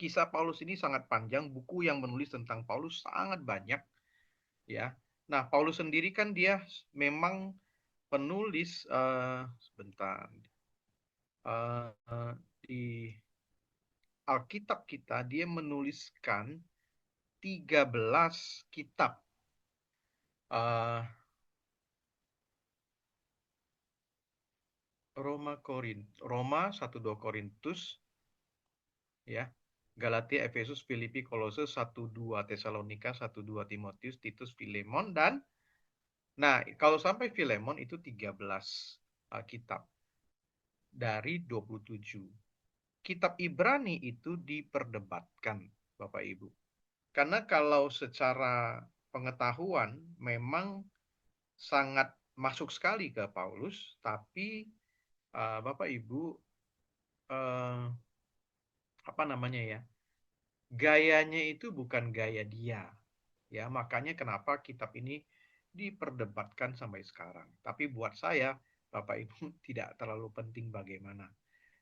kisah Paulus ini sangat panjang, buku yang menulis tentang Paulus sangat banyak, ya. Nah, Paulus sendiri kan dia memang penulis sebentar di Alkitab kita dia menuliskan 13 kitab. Eh, Roma 1-2 Korintus, ya. Galatia, Efesus, Filipi, Kolose, 1-2 Tesalonika, 1-2 Timotius, Titus, Filemon, dan nah, kalau sampai Filemon itu 13 kitab dari 27. Kitab Ibrani itu diperdebatkan, Bapak Ibu. Karena kalau secara pengetahuan memang sangat masuk sekali ke Paulus, tapi Bapak Ibu uh, apa namanya ya? Gayanya itu bukan gaya dia. Ya, makanya kenapa kitab ini diperdebatkan sampai sekarang. Tapi buat saya, Bapak Ibu tidak terlalu penting bagaimana.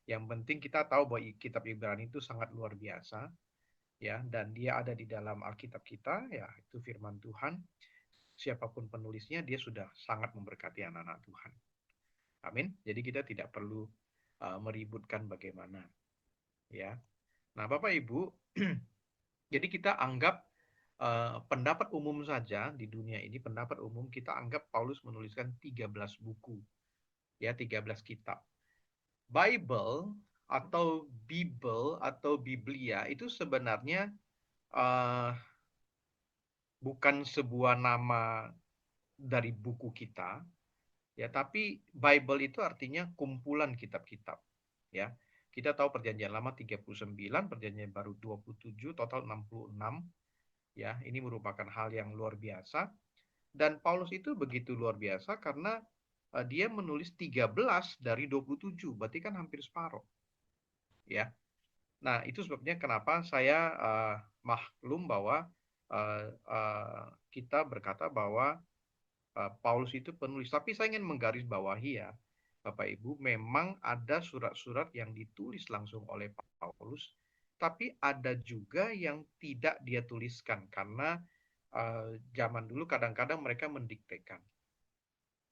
Yang penting kita tahu bahwa kitab Ibrani itu sangat luar biasa, ya, dan dia ada di dalam Alkitab kita, ya, itu firman Tuhan. Siapapun penulisnya, dia sudah sangat memberkati anak-anak Tuhan. Amin. Jadi kita tidak perlu meributkan bagaimana, ya. Nah, Bapak Ibu, jadi kita anggap pendapat umum saja di dunia ini, pendapat umum kita anggap Paulus menuliskan 13 buku, ya, 13 kitab. Bible atau Biblia itu sebenarnya uh, bukan sebuah nama dari buku kita, ya, tapi Bible itu artinya kumpulan kitab-kitab, ya. Kita tahu Perjanjian Lama 39, Perjanjian Baru 27, total 66, ya. Ini merupakan hal yang luar biasa, dan Paulus itu begitu luar biasa karena dia menulis 13 dari 27, berarti kan hampir separuh, ya. Nah, itu sebabnya kenapa saya maklum bahwa kita berkata bahwa Paulus itu penulis. Tapi saya ingin menggarisbawahi, ya, Bapak Ibu, memang ada surat-surat yang ditulis langsung oleh Paulus, tapi ada juga yang tidak dia tuliskan karena zaman dulu kadang-kadang mereka mendiktekan.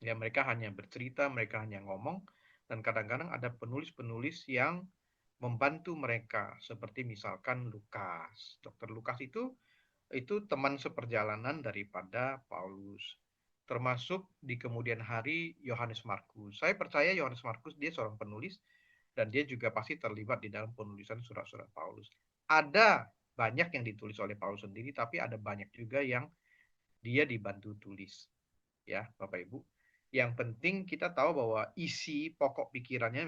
Ya, mereka hanya bercerita, mereka hanya ngomong, dan kadang-kadang ada penulis-penulis yang membantu mereka, seperti misalkan Lukas. Dokter Lukas itu teman seperjalanan daripada Paulus. Termasuk di kemudian hari Yohanes Markus. Saya percaya Yohanes Markus dia seorang penulis dan dia juga pasti terlibat di dalam penulisan surat-surat Paulus. Ada banyak yang ditulis oleh Paulus sendiri, tapi ada banyak juga yang dia dibantu tulis. Ya, Bapak Ibu. Yang penting kita tahu bahwa isi pokok pikirannya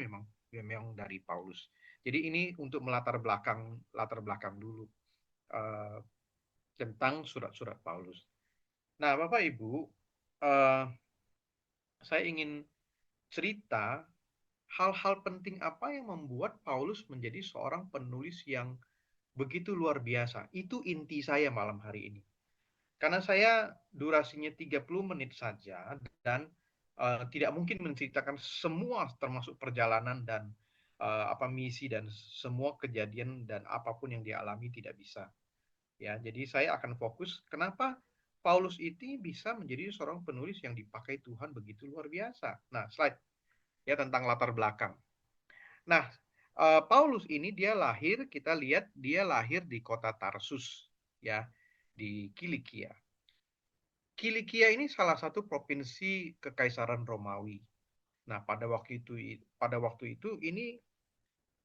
memang dari Paulus. Jadi ini untuk latar belakang dulu uh, tentang surat-surat Paulus. Nah, Bapak Ibu, uh, saya ingin cerita hal-hal penting apa yang membuat Paulus menjadi seorang penulis yang begitu luar biasa. Itu inti saya malam hari ini. Karena saya durasinya 30 menit saja dan tidak mungkin menceritakan semua termasuk perjalanan dan misi dan semua kejadian dan apapun yang dialami tidak bisa. Ya, jadi saya akan fokus kenapa Paulus ini bisa menjadi seorang penulis yang dipakai Tuhan begitu luar biasa. Nah, slide ya tentang latar belakang. Nah, Paulus ini kita lihat dia lahir di kota Tarsus, ya, di Kilikia. Kilikia ini salah satu provinsi Kekaisaran Romawi. Nah, pada waktu itu ini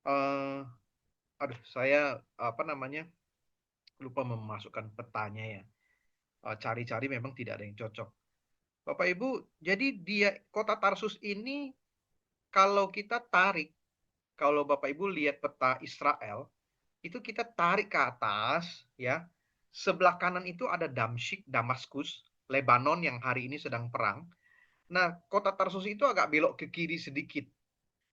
eh saya lupa memasukkan petanya, ya. Cari-cari memang tidak ada yang cocok. Bapak Ibu, jadi kota Tarsus ini kalau kita tarik, kalau Bapak Ibu lihat peta Israel, itu kita tarik ke atas, ya. Sebelah kanan itu ada Damaskus, Lebanon yang hari ini sedang perang. Nah, kota Tarsus itu agak belok ke kiri sedikit.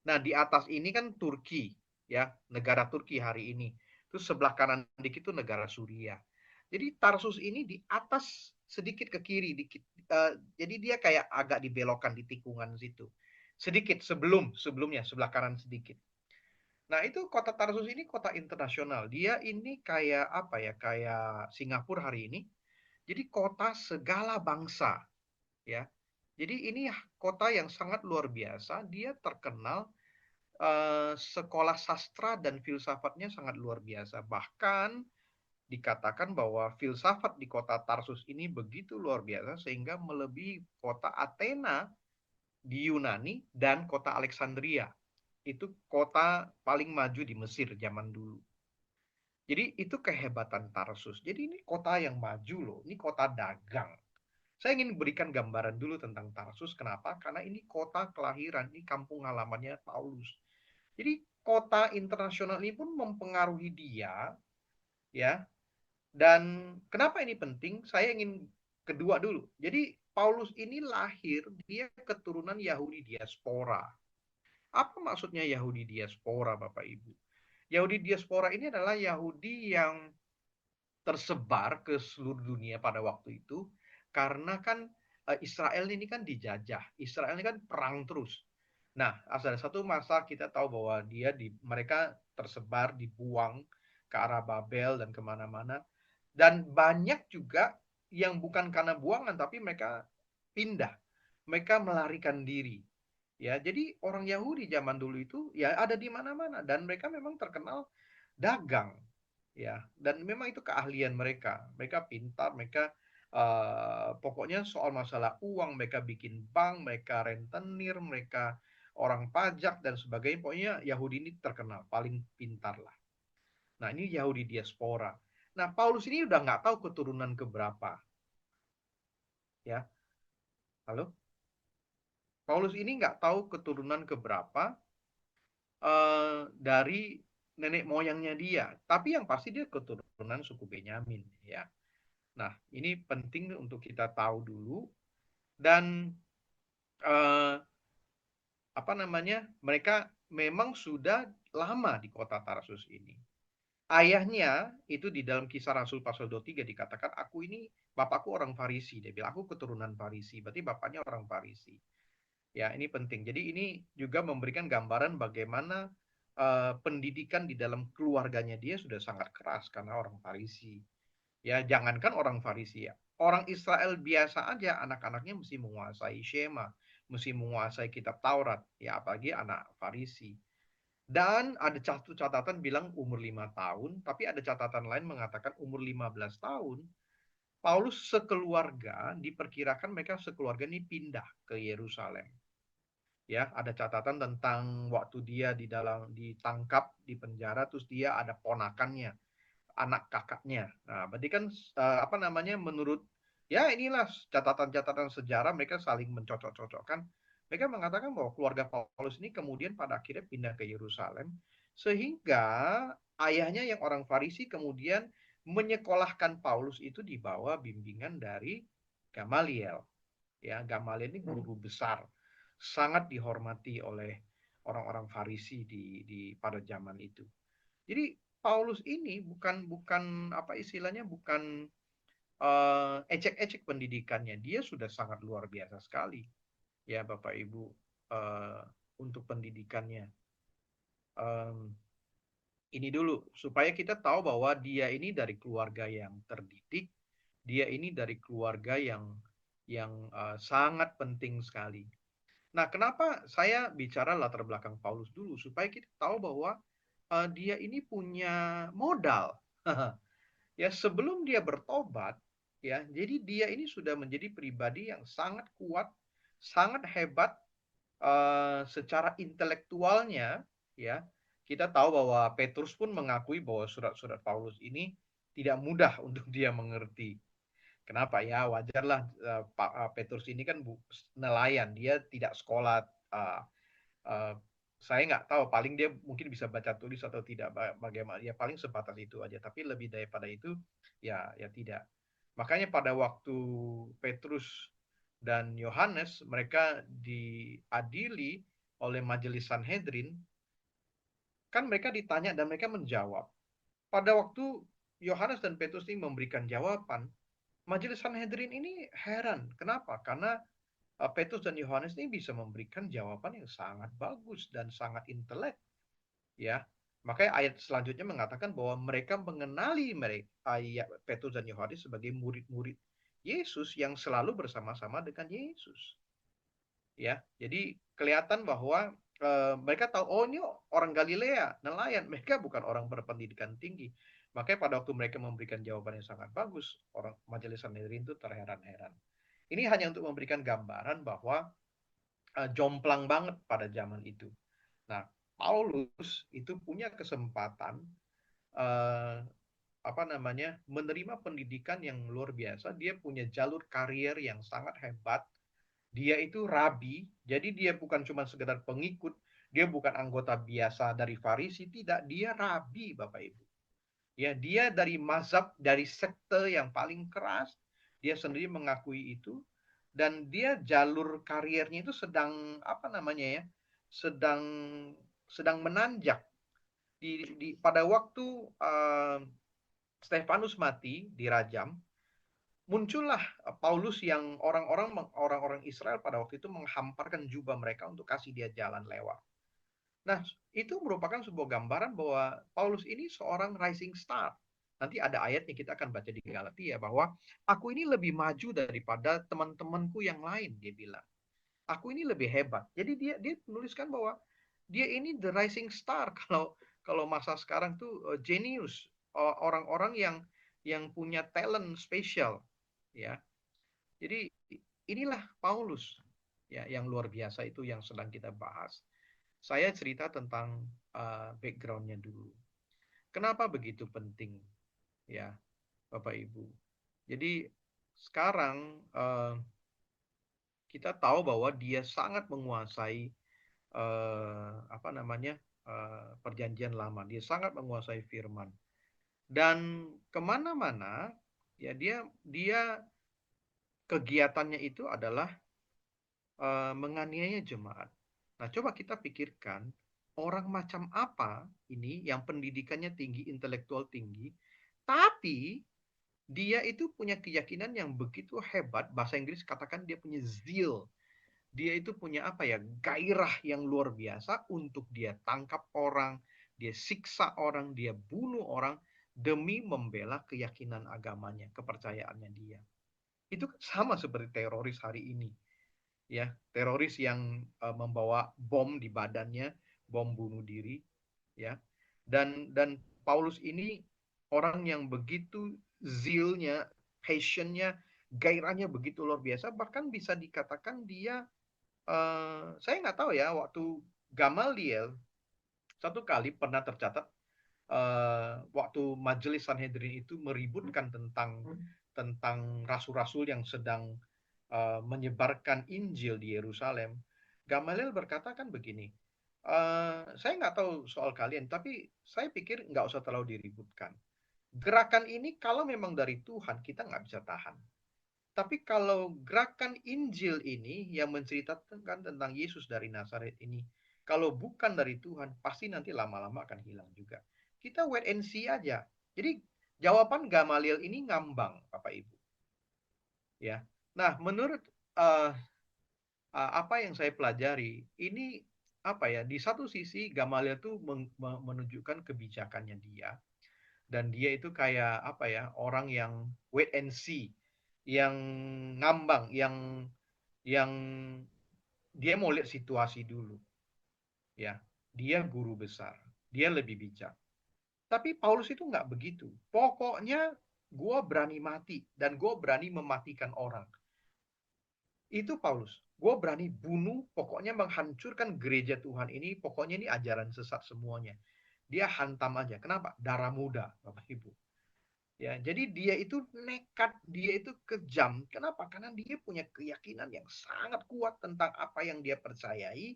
Nah, di atas ini kan Turki, ya, negara Turki hari ini. Terus sebelah kanan dikit itu negara Suriah. Jadi Tarsus ini di atas sedikit ke kiri, dikit. Jadi dia kayak agak dibelokkan di tikungan situ. Sedikit sebelumnya sebelah kanan sedikit. Nah, itu kota Tarsus ini kota internasional. Dia ini kayak apa ya? Kayak Singapura hari ini. Jadi kota segala bangsa, ya. Jadi ini kota yang sangat luar biasa. Dia terkenal sekolah sastra dan filsafatnya sangat luar biasa. Bahkan dikatakan bahwa filsafat di kota Tarsus ini begitu luar biasa sehingga melebihi kota Athena di Yunani dan kota Alexandria. Itu kota paling maju di Mesir zaman dulu. Jadi itu kehebatan Tarsus. Jadi ini kota yang maju loh. Ini kota dagang. Saya ingin berikan gambaran dulu tentang Tarsus. Kenapa? Karena ini kota kelahiran, ini kampung halamannya Paulus. Jadi kota internasional ini pun mempengaruhi dia, ya. Dan kenapa ini penting? Saya ingin kedua dulu. Jadi Paulus ini lahir, dia keturunan Yahudi diaspora. Apa maksudnya Yahudi diaspora, Bapak Ibu? Yahudi diaspora ini adalah Yahudi yang tersebar ke seluruh dunia pada waktu itu karena kan Israel ini kan dijajah. Israel ini kan perang terus. Nah, ada satu masa kita tahu bahwa mereka tersebar, dibuang ke arah Babel dan kemana-mana. Dan banyak juga yang bukan karena buangan, tapi mereka pindah. Mereka melarikan diri. Ya, jadi orang Yahudi zaman dulu itu ya ada di mana-mana dan mereka memang terkenal dagang, ya. Dan memang itu keahlian mereka. Mereka pintar, mereka pokoknya soal masalah uang mereka bikin bank, mereka rentenir, mereka orang pajak dan sebagainya. Pokoknya Yahudi ini terkenal paling pintar lah. Nah, ini Yahudi diaspora. Nah, Paulus ini udah nggak tahu keturunan keberapa, ya. Halo? Paulus ini nggak tahu keturunan keberapa dari nenek moyangnya dia. Tapi yang pasti dia keturunan suku Benyamin, ya. Nah, ini penting untuk kita tahu dulu. Dan eh, apa namanya? Mereka memang sudah lama di kota Tarsus ini. Ayahnya itu di dalam Kisah Rasul pasal 23 dikatakan, aku ini bapakku orang Farisi. Dia bilang aku keturunan Farisi. Berarti bapaknya orang Farisi. Ya, ini penting. Jadi ini juga memberikan gambaran bagaimana pendidikan di dalam keluarganya dia sudah sangat keras karena orang Farisi. Ya, jangankan orang Farisi ya. Orang Israel biasa aja anak-anaknya mesti menguasai Shema, mesti menguasai kitab Taurat, ya apalagi anak Farisi. Dan ada satu catatan bilang umur 5 tahun, tapi ada catatan lain mengatakan umur 15 tahun. Paulus sekeluarga, diperkirakan mereka sekeluarga ini pindah ke Yerusalem. Ya, ada catatan tentang waktu dia ditangkap di penjara, terus dia ada ponakannya, anak kakaknya. Nah, berarti kan apa namanya menurut ya inilah catatan-catatan sejarah mereka saling mencocok-cocokkan. Mereka mengatakan bahwa keluarga Paulus ini kemudian pada akhirnya pindah ke Yerusalem sehingga ayahnya yang orang Farisi kemudian menyekolahkan Paulus itu di bawah bimbingan dari Gamaliel. Ya, Gamaliel ini guru besar, sangat dihormati oleh orang-orang Farisi di pada zaman itu. Jadi Paulus ini bukan bukan apa istilahnya bukan ecek-ecek pendidikannya. Dia sudah sangat luar biasa sekali ya Bapak Ibu eh, untuk pendidikannya. Em, ini dulu supaya kita tahu bahwa dia ini dari keluarga yang terdidik, dia ini dari keluarga yang sangat penting sekali. Nah, kenapa saya bicara latar belakang Paulus dulu supaya kita tahu bahwa dia ini punya modal. Ya, sebelum dia bertobat, ya, jadi dia ini sudah menjadi pribadi yang sangat kuat, sangat hebat secara intelektualnya, ya. Kita tahu bahwa Petrus pun mengakui bahwa surat-surat Paulus ini tidak mudah untuk dia mengerti. Kenapa ya? Wajarlah Pak Petrus ini kan nelayan, dia tidak sekolah. Uh, uh, saya nggak tahu, paling dia mungkin bisa baca tulis atau tidak bagaimana. Ya paling sebatas itu aja. Tapi lebih daripada itu, ya tidak. Makanya pada waktu Petrus dan Yohanes mereka diadili oleh Majelis Sanhedrin, kan mereka ditanya dan mereka menjawab. Pada waktu Yohanes dan Petrus ini memberikan jawaban, Majelis Sanhedrin ini heran. Kenapa? Karena Petrus dan Yohanes ini bisa memberikan jawaban yang sangat bagus dan sangat intelek, ya. Makanya ayat selanjutnya mengatakan bahwa mereka mengenali mereka, Petrus dan Yohanes sebagai murid-murid Yesus yang selalu bersama-sama dengan Yesus. Ya, jadi kelihatan bahwa mereka tahu, oh ini orang Galilea, nelayan, mereka bukan orang berpendidikan tinggi. Makanya pada waktu mereka memberikan jawaban yang sangat bagus, orang majelis Sanhedrin itu terheran-heran. Ini hanya untuk memberikan gambaran bahwa jomplang banget pada zaman itu. Nah, Paulus itu punya kesempatan eh, apa namanya menerima pendidikan yang luar biasa. Dia punya jalur karier yang sangat hebat. Dia itu rabi, jadi dia bukan cuma sekedar pengikut, dia bukan anggota biasa dari Farisi, tidak, dia rabi, Bapak Ibu. Ya, dia dari mazhab, dari sekte yang paling keras, dia sendiri mengakui itu, dan dia jalur kariernya itu sedang apa namanya ya, sedang sedang menanjak pada waktu Stefanus mati dirajam, muncullah Paulus yang orang-orang Israel pada waktu itu menghamparkan jubah mereka untuk kasih dia jalan lewat. Nah, itu merupakan sebuah gambaran bahwa Paulus ini seorang rising star. Nanti ada ayatnya kita akan baca di Galatia bahwa aku ini lebih maju daripada teman-temanku yang lain, dia bilang. Aku ini lebih hebat. Jadi dia menuliskan bahwa dia ini the rising star kalau kalau masa sekarang tuh genius, orang-orang yang punya talent spesial, ya. Jadi inilah Paulus ya yang luar biasa itu yang sedang kita bahas. Saya cerita tentang backgroundnya dulu. Kenapa begitu penting ya Bapak Ibu? Jadi sekarang kita tahu bahwa dia sangat menguasai apa namanya perjanjian lama. Dia sangat menguasai firman dan kemana-mana ya dia kegiatannya itu adalah menganiaya jemaat. Nah, coba kita pikirkan orang macam apa ini yang pendidikannya tinggi, intelektual tinggi, tapi dia itu punya keyakinan yang begitu hebat. Bahasa Inggris katakan dia punya zeal. Dia itu punya apa ya? Gairah yang luar biasa untuk dia tangkap orang, dia siksa orang, dia bunuh orang demi membela keyakinan agamanya, kepercayaannya dia. Itu sama seperti teroris hari ini ya, teroris yang membawa bom di badannya, bom bunuh diri, ya. Dan Paulus ini orang yang begitu zealnya, passionnya, gairahnya begitu luar biasa, bahkan bisa dikatakan dia, saya nggak tahu ya, waktu Gamaliel satu kali pernah tercatat waktu majelis Sanhedrin itu meributkan tentang rasul-rasul yang sedang menyebarkan Injil di Yerusalem. Gamaliel berkata kan begini, saya nggak tahu soal kalian, tapi saya pikir nggak usah terlalu diributkan. Gerakan ini kalau memang dari Tuhan, kita nggak bisa tahan. Tapi kalau gerakan Injil ini yang menceritakan tentang Yesus dari Nazaret ini, kalau bukan dari Tuhan, pasti nanti lama-lama akan hilang juga. Kita wait and see aja. Jadi jawaban Gamaliel ini ngambang, Bapak Ibu. Ya. Nah, menurut uh, apa yang saya pelajari, ini apa ya? Di satu sisi Gamaliel itu menunjukkan kebijakannya dia, dan dia itu kayak apa ya? Orang yang wait and see, yang ngambang, yang dia mau lihat situasi dulu, ya. Dia guru besar, dia lebih bijak. Tapi Paulus itu nggak begitu. Pokoknya gue berani mati dan gue berani mematikan orang. Itu Paulus. Gue berani bunuh, pokoknya menghancurkan gereja Tuhan ini. Pokoknya ini ajaran sesat semuanya. Dia hantam aja. Kenapa? Darah muda, Bapak Ibu. Ya, jadi dia itu nekat, dia itu kejam. Kenapa? Karena dia punya keyakinan yang sangat kuat tentang apa yang dia percayai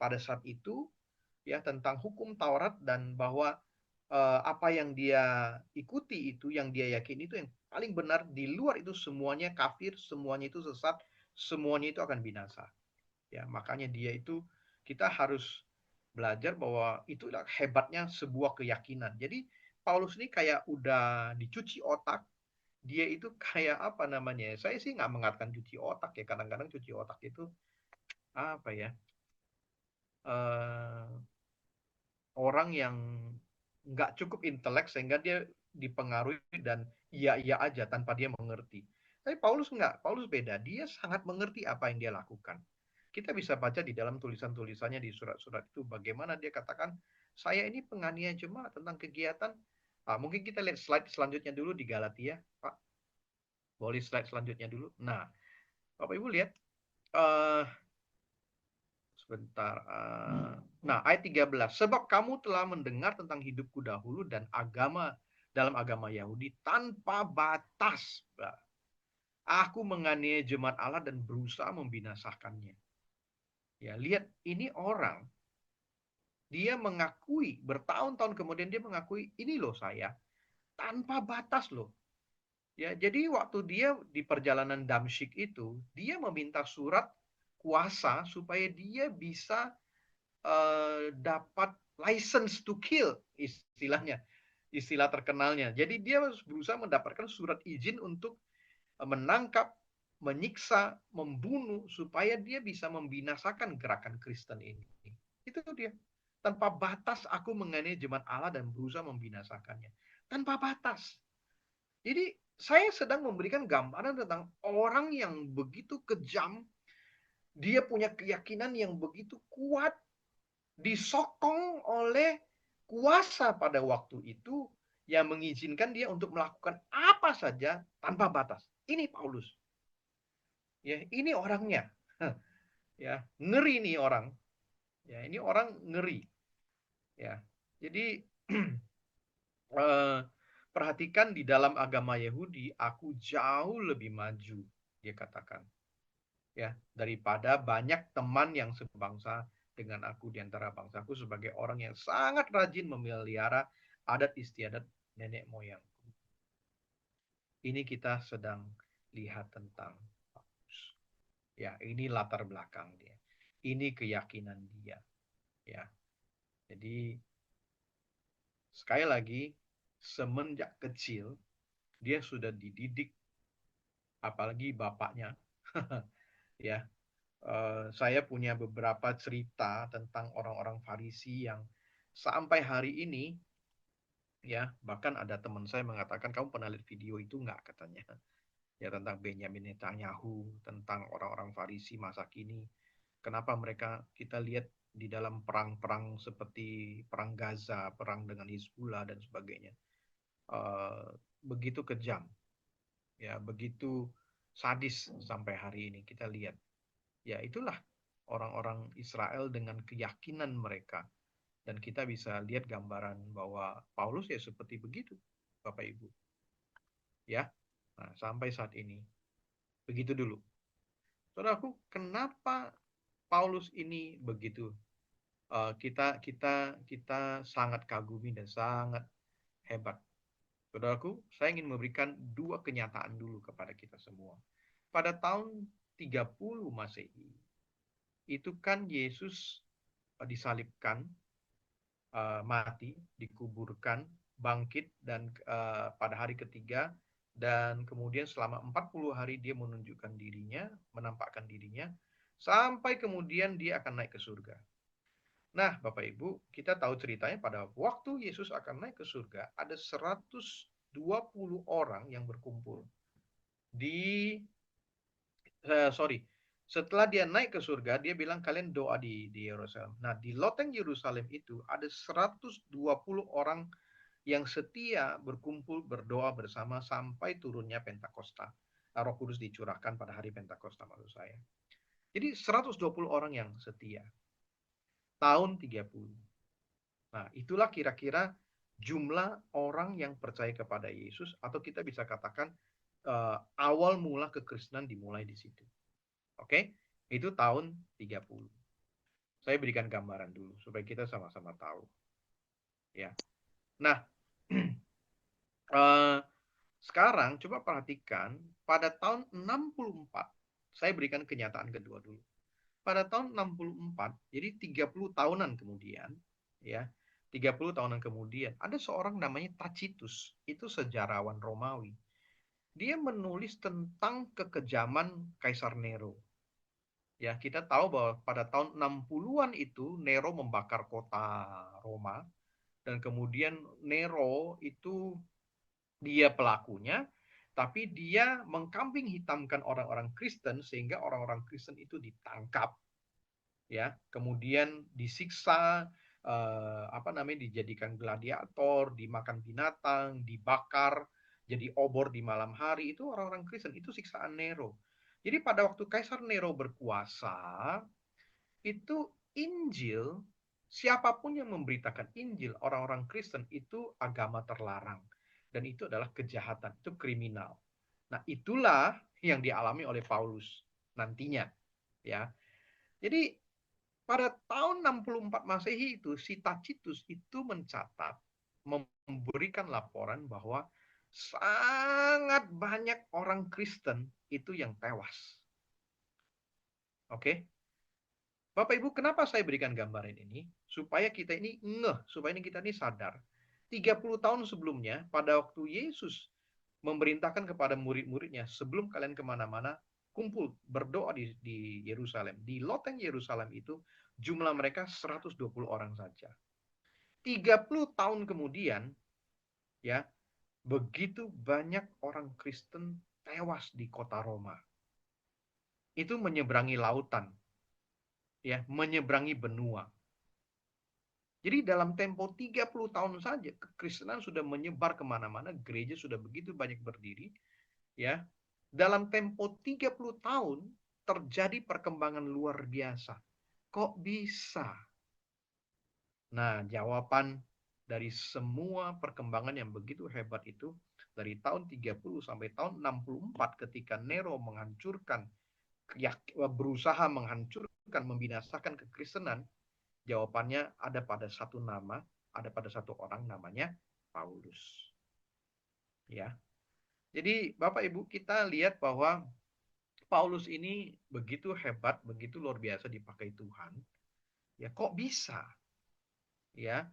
pada saat itu, ya tentang hukum Taurat dan bahwa apa yang dia ikuti itu, yang dia yakini itu yang paling benar. Di luar itu semuanya kafir, semuanya itu sesat, semuanya itu akan binasa. Ya, makanya dia itu kita harus belajar bahwa itu hebatnya sebuah keyakinan. Jadi Paulus ini kayak udah dicuci otak. Dia itu kayak apa namanya? Saya sih nggak mengatakan cuci otak ya. Kadang-kadang cuci otak itu apa ya? eh orang yang nggak cukup intelek sehingga dia dipengaruhi dan iya-iya aja tanpa dia mengerti. Tapi Paulus enggak, Paulus beda. Dia sangat mengerti apa yang dia lakukan. Kita bisa baca di dalam tulisan-tulisannya di surat-surat itu bagaimana dia katakan, saya ini penganiaya jemaat tentang kegiatan. Mungkin kita lihat slide selanjutnya dulu di Galatia, Pak. Boleh slide selanjutnya dulu. Nah, Bapak Ibu lihat, eh sebentar. Nah, ayat 13. Sebab kamu telah mendengar tentang hidupku dahulu dan dalam agama Yahudi tanpa batas. Aku menganiaya jemaat Allah dan berusaha membinasakannya. Ya, lihat ini orang, dia mengakui bertahun-tahun kemudian dia mengakui ini loh saya tanpa batas loh. Ya, jadi waktu dia di perjalanan Damsyik itu, dia meminta surat kuasa supaya dia bisa dapat license to kill istilahnya, istilah terkenalnya. Jadi dia berusaha mendapatkan surat izin untuk menangkap, menyiksa, membunuh supaya dia bisa membinasakan gerakan Kristen ini. Itu dia. Tanpa batas aku menganiaya jemaat Allah dan berusaha membinasakannya. Tanpa batas. Jadi saya sedang memberikan gambaran tentang orang yang begitu kejam, dia punya keyakinan yang begitu kuat, disokong oleh kuasa pada waktu itu yang mengizinkan dia untuk melakukan apa saja tanpa batas. Ini Paulus. Ya, ini orangnya. Ya, ngeri nih orang. Ya, ini orang ngeri. Ya. Jadi eh, perhatikan di dalam agama Yahudi, aku jauh lebih maju, dia katakan. Ya, daripada banyak teman yang sebangsa dengan aku di antara bangsaku sebagai orang yang sangat rajin memelihara adat istiadat nenek moyang. Ini kita sedang lihat tentang Paulus. Ya, ini latar belakang dia. Ini keyakinan dia. Ya, jadi sekali lagi semenjak kecil dia sudah dididik, apalagi bapaknya. Ya, saya punya beberapa cerita tentang orang-orang Farisi yang sampai hari ini, ya, bahkan ada teman saya mengatakan, kamu pernah lihat video itu nggak, katanya. Ya, tentang Benyamin Netanyahu, tentang orang-orang Farisi masa kini. Kenapa mereka, kita lihat di dalam perang-perang seperti perang Gaza, perang dengan Hizbullah dan sebagainya. Eh, Begitu kejam, ya, begitu sadis sampai hari ini kita lihat. Ya, itulah orang-orang Israel dengan keyakinan mereka. Dan kita bisa lihat gambaran bahwa Paulus ya seperti begitu, Bapak Ibu. Ya, nah, sampai saat ini. Begitu dulu. Saudaraku, kenapa Paulus ini begitu? Kita sangat kagumi dan sangat hebat. Saudaraku, saya ingin memberikan dua kenyataan dulu kepada kita semua. Pada tahun 30 Masehi, itu kan Yesus disalibkan, mati, dikuburkan, bangkit, dan pada hari ketiga, dan kemudian selama 40 hari dia menunjukkan dirinya, menampakkan dirinya, sampai kemudian dia akan naik ke surga. Nah, Bapak Ibu, kita tahu ceritanya pada waktu Yesus akan naik ke surga, ada 120 orang yang berkumpul di setelah dia naik ke surga, dia bilang kalian doa di Yerusalem. Nah, di loteng Yerusalem itu ada 120 orang yang setia berkumpul berdoa bersama sampai turunnya Pentakosta. Roh Kudus dicurahkan pada hari Pentakosta, maksud saya. Jadi 120 orang yang setia. Tahun 30. Nah, itulah kira-kira jumlah orang yang percaya kepada Yesus, atau kita bisa katakan awal mula kekristenan dimulai di situ. Oke? Itu tahun 30. Saya berikan gambaran dulu supaya kita sama-sama tahu. Ya. Nah, sekarang coba perhatikan pada tahun 64. Saya berikan kenyataan kedua dulu. Pada tahun 64, jadi 30 tahunan kemudian, ya, 30 tahunan kemudian, ada seorang namanya Tacitus, itu sejarawan Romawi. Dia menulis tentang kekejaman Kaisar Nero. Ya, kita tahu bahwa pada tahun 60-an itu Nero membakar kota Roma, dan kemudian Nero itu dia pelakunya, tapi dia mengkambing hitamkan orang-orang Kristen sehingga orang-orang Kristen itu ditangkap, ya, kemudian disiksa, dijadikan gladiator, dimakan binatang, dibakar, jadi obor di malam hari. Itu orang-orang Kristen, itu siksaan Nero. Jadi pada waktu Kaisar Nero berkuasa, itu Injil, siapapun yang memberitakan Injil, orang-orang Kristen itu agama terlarang. Dan itu adalah kejahatan, itu kriminal. Nah, itulah yang dialami oleh Paulus nantinya, ya. Jadi pada tahun 64 Masehi itu, si Tacitus itu mencatat, memberikan laporan bahwa sangat banyak orang Kristen itu yang tewas. Oke? Bapak Ibu, kenapa saya berikan gambaran ini? Supaya kita ini supaya kita ini sadar. 30 tahun sebelumnya, pada waktu Yesus memerintahkan kepada murid-muridnya, sebelum kalian kemana-mana, kumpul, berdoa di Yerusalem. Di loteng Yerusalem itu, jumlah mereka 120 orang saja. 30 tahun kemudian, ya, begitu banyak orang Kristen tewas di kota Roma. Itu menyeberangi lautan, ya, menyeberangi benua. Jadi dalam tempo 30 tahun saja, kekristenan sudah menyebar kemana-mana, gereja sudah begitu banyak berdiri, ya. Dalam tempo 30 tahun, terjadi perkembangan luar biasa. Kok bisa? Nah, jawaban dari semua perkembangan yang begitu hebat itu, dari tahun 30 sampai tahun 64 ketika Nero berusaha menghancurkan, membinasakan kekristenan, jawabannya ada pada satu nama, ada pada satu orang namanya Paulus. Ya. Jadi Bapak Ibu kita lihat bahwa Paulus ini begitu hebat, begitu luar biasa dipakai Tuhan. Ya kok bisa? Ya.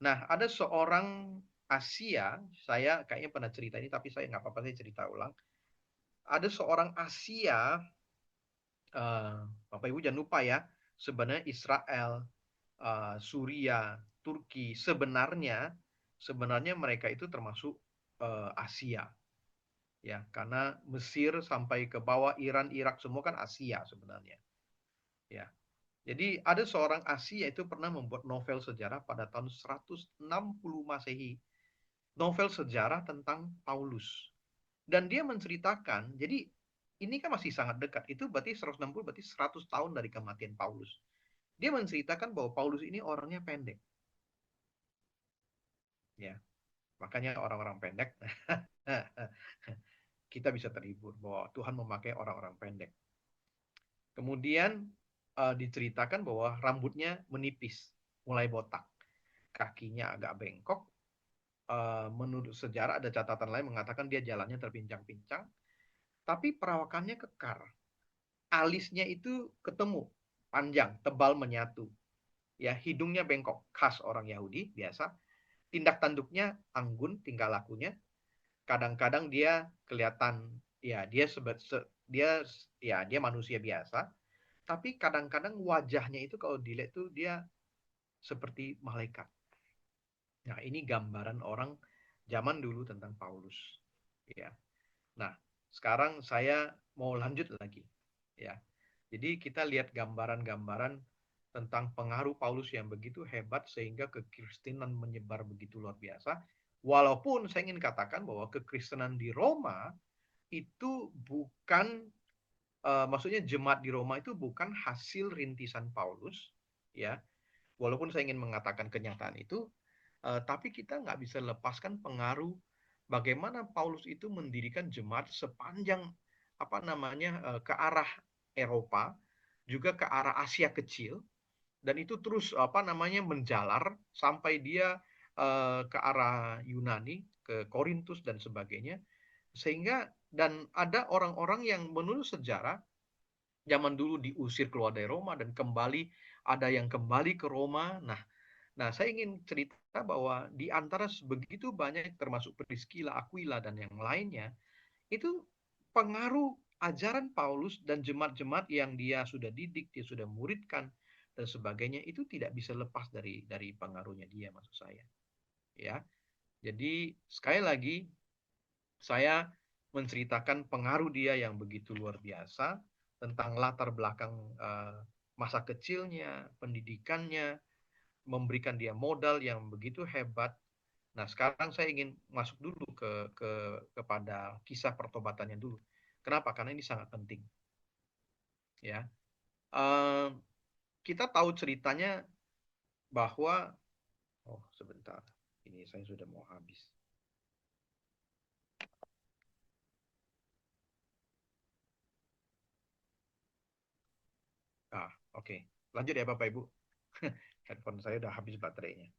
Nah, ada seorang Asia, saya kayaknya pernah cerita ini tapi saya nggak apa-apa saya cerita ulang. Ada seorang Asia, Bapak Ibu jangan lupa ya, sebenarnya Israel, Suria, Turki sebenarnya mereka itu termasuk Asia, ya karena Mesir sampai ke bawah Iran, Irak semua kan Asia sebenarnya, ya. Jadi ada seorang Asia itu pernah membuat novel sejarah pada tahun 160 Masehi, novel sejarah tentang Paulus, dan dia menceritakan, jadi ini kan masih sangat dekat, itu berarti 160 berarti 100 tahun dari kematian Paulus. Dia menceritakan bahwa Paulus ini orangnya pendek. Ya, makanya orang-orang pendek kita bisa terhibur bahwa Tuhan memakai orang-orang pendek. Kemudian diceritakan bahwa rambutnya menipis, mulai botak, kakinya agak bengkok. Menurut sejarah ada catatan lain mengatakan dia jalannya terpincang-pincang, tapi perawakannya kekar. Alisnya itu ketemu, panjang, tebal menyatu. Ya, hidungnya bengkok, khas orang Yahudi biasa. Tindak tanduknya anggun, tingkah lakunya. Kadang-kadang dia kelihatan, ya dia manusia biasa, tapi kadang-kadang wajahnya itu kalau dilihat tuh dia seperti malaikat. Nah, ini gambaran orang zaman dulu tentang Paulus, ya. Nah, sekarang saya mau lanjut lagi, ya. Jadi kita lihat gambaran-gambaran tentang pengaruh Paulus yang begitu hebat sehingga kekristenan menyebar begitu luar biasa. Walaupun saya ingin katakan bahwa kekristenan di Roma itu bukan, maksudnya jemaat di Roma itu bukan hasil rintisan Paulus, ya. Walaupun saya ingin mengatakan kenyataan itu, tapi kita nggak bisa lepaskan pengaruh bagaimana Paulus itu mendirikan jemaat sepanjang ke arah Eropa, juga ke arah Asia kecil, dan itu terus menjalar sampai dia ke arah Yunani, ke Korintus dan sebagainya, sehingga dan ada orang-orang yang menurut sejarah zaman dulu diusir keluar dari Roma dan kembali, ada yang kembali ke Roma. Nah, saya ingin cerita bahwa di antara begitu banyak termasuk Priscilla, Aquila dan yang lainnya, itu pengaruh ajaran Paulus dan jemaat-jemaat yang dia sudah didik, dia sudah muridkan, dan sebagainya, itu tidak bisa lepas dari pengaruhnya dia, maksud saya. Ya, jadi sekali lagi saya menceritakan pengaruh dia yang begitu luar biasa tentang latar belakang masa kecilnya, pendidikannya, memberikan dia modal yang begitu hebat. Nah, sekarang saya ingin masuk dulu kepada kisah pertobatannya dulu. Kenapa? Karena ini sangat penting. Ya, Eh, kita tahu ceritanya bahwa, oh sebentar, ini saya sudah mau habis. Oke. Lanjut ya Bapak Ibu. Handphone saya udah habis baterainya.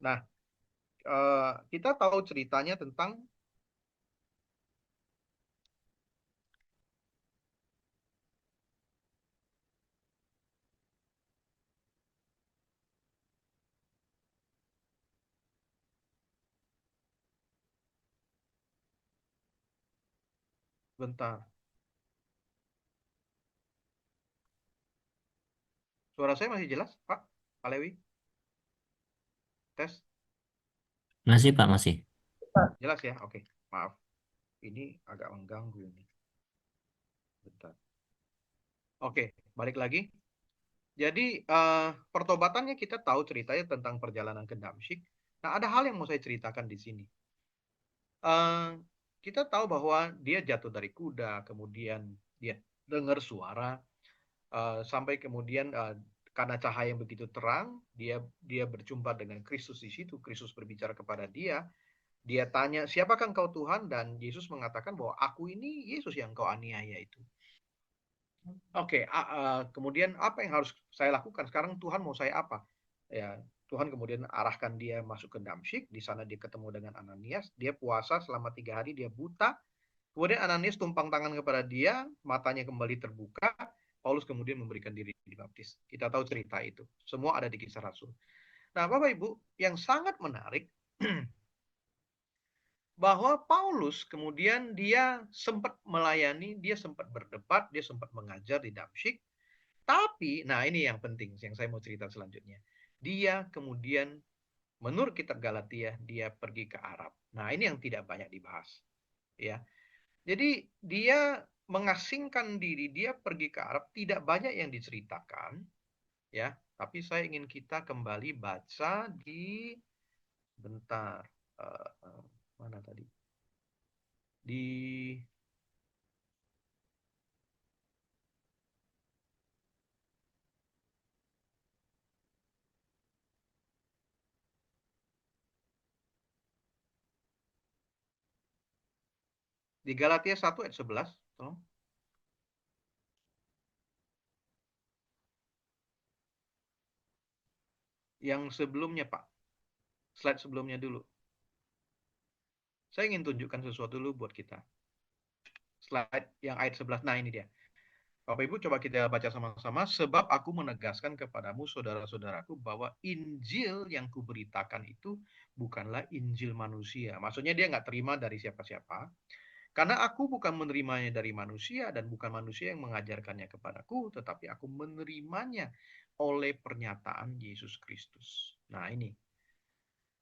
Nah, kita tahu ceritanya tentang, bentar, suara saya masih jelas, Pak? Pak Lewi? Tes? Masih Pak, masih. Jelas ya? Oke, maaf. Ini agak mengganggu ini. Bentar. Oke, balik lagi. Jadi, pertobatannya kita tahu ceritanya tentang perjalanan ke Damsyik. Nah, ada hal yang mau saya ceritakan di sini. Eh, kita tahu bahwa dia jatuh dari kuda, kemudian dia dengar suara, sampai kemudian karena cahaya yang begitu terang, dia berjumpa dengan Kristus di situ. Kristus berbicara kepada dia. Dia tanya, siapakah engkau Tuhan? Dan Yesus mengatakan bahwa aku ini Yesus yang kau aniaya itu. Oke, kemudian apa yang harus saya lakukan? Sekarang Tuhan mau saya apa? Ya, Tuhan kemudian arahkan dia masuk ke Damsyik. Di sana dia ketemu dengan Ananias. Dia puasa selama 3 hari, dia buta. Kemudian Ananias tumpang tangan kepada dia, matanya kembali terbuka. Paulus kemudian memberikan diri dibaptis. Kita tahu cerita itu. Semua ada di Kisah Rasul. Nah, Bapak Ibu, yang sangat menarik bahwa Paulus kemudian dia sempat melayani, dia sempat berdebat, dia sempat mengajar di Damsyik. Tapi, nah ini yang penting, yang saya mau cerita selanjutnya. Dia kemudian, menurut kitab Galatia, dia pergi ke Arab. Nah, ini yang tidak banyak dibahas. Ya, jadi dia mengasingkan diri, dia pergi ke Arab, tidak banyak yang diceritakan. Ya, tapi saya ingin kita kembali baca di, bentar, mana tadi? Di Galatia 1 ayat 11, tolong. Yang sebelumnya, Pak. Slide sebelumnya dulu. Saya ingin tunjukkan sesuatu dulu buat kita. Slide yang ayat 11. Nah, ini dia. Bapak Ibu coba kita baca sama-sama. Sebab aku menegaskan kepadamu saudara-saudaraku bahwa Injil yang kuberitakan itu bukanlah Injil manusia. Maksudnya dia nggak terima dari siapa-siapa. Karena aku bukan menerimanya dari manusia dan bukan manusia yang mengajarkannya kepadaku, tetapi aku menerimanya oleh pernyataan Yesus Kristus. Nah ini.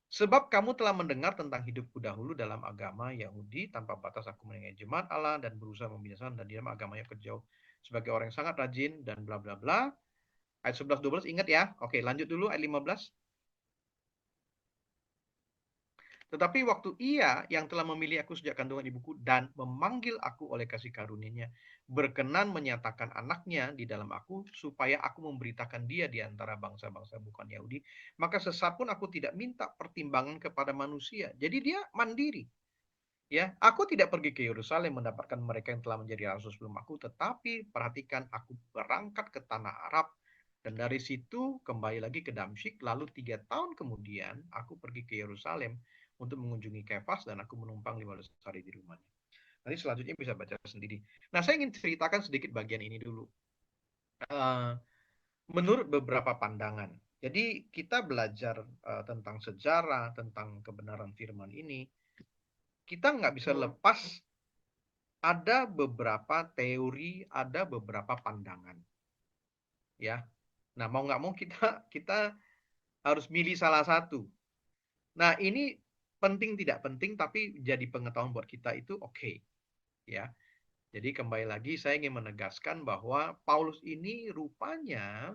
Sebab kamu telah mendengar tentang hidupku dahulu dalam agama Yahudi, tanpa batas aku menengah jemaat Allah dan berusaha membinasakan dan dalam agamanya kejauh sebagai orang yang sangat rajin dan bla bla bla. Ayat 11 12 ingat ya. Oke, lanjut dulu ayat 15. Tetapi waktu ia yang telah memilih aku sejak kandungan ibuku dan memanggil aku oleh kasih karunia-Nya, berkenan menyatakan anaknya di dalam aku, supaya aku memberitakan dia di antara bangsa-bangsa bukan Yahudi, maka sesat pun aku tidak minta pertimbangan kepada manusia. Jadi dia mandiri. Ya, aku tidak pergi ke Yerusalem mendapatkan mereka yang telah menjadi rasul sebelum aku, tetapi perhatikan, aku berangkat ke tanah Arab dan dari situ kembali lagi ke Damsyik. Lalu 3 tahun kemudian aku pergi ke Yerusalem untuk mengunjungi Kefas dan aku menumpang 15 hari di rumahnya. Nanti selanjutnya bisa baca sendiri. Nah, saya ingin ceritakan sedikit bagian ini dulu. Menurut beberapa pandangan. Jadi kita belajar tentang sejarah, tentang kebenaran firman ini, kita nggak bisa lepas ada beberapa teori, ada beberapa pandangan. ya. Nah, mau nggak mau kita harus milih salah satu. Nah, ini penting tidak penting, tapi jadi pengetahuan buat kita itu oke, ya. Jadi kembali lagi saya ingin menegaskan bahwa Paulus ini rupanya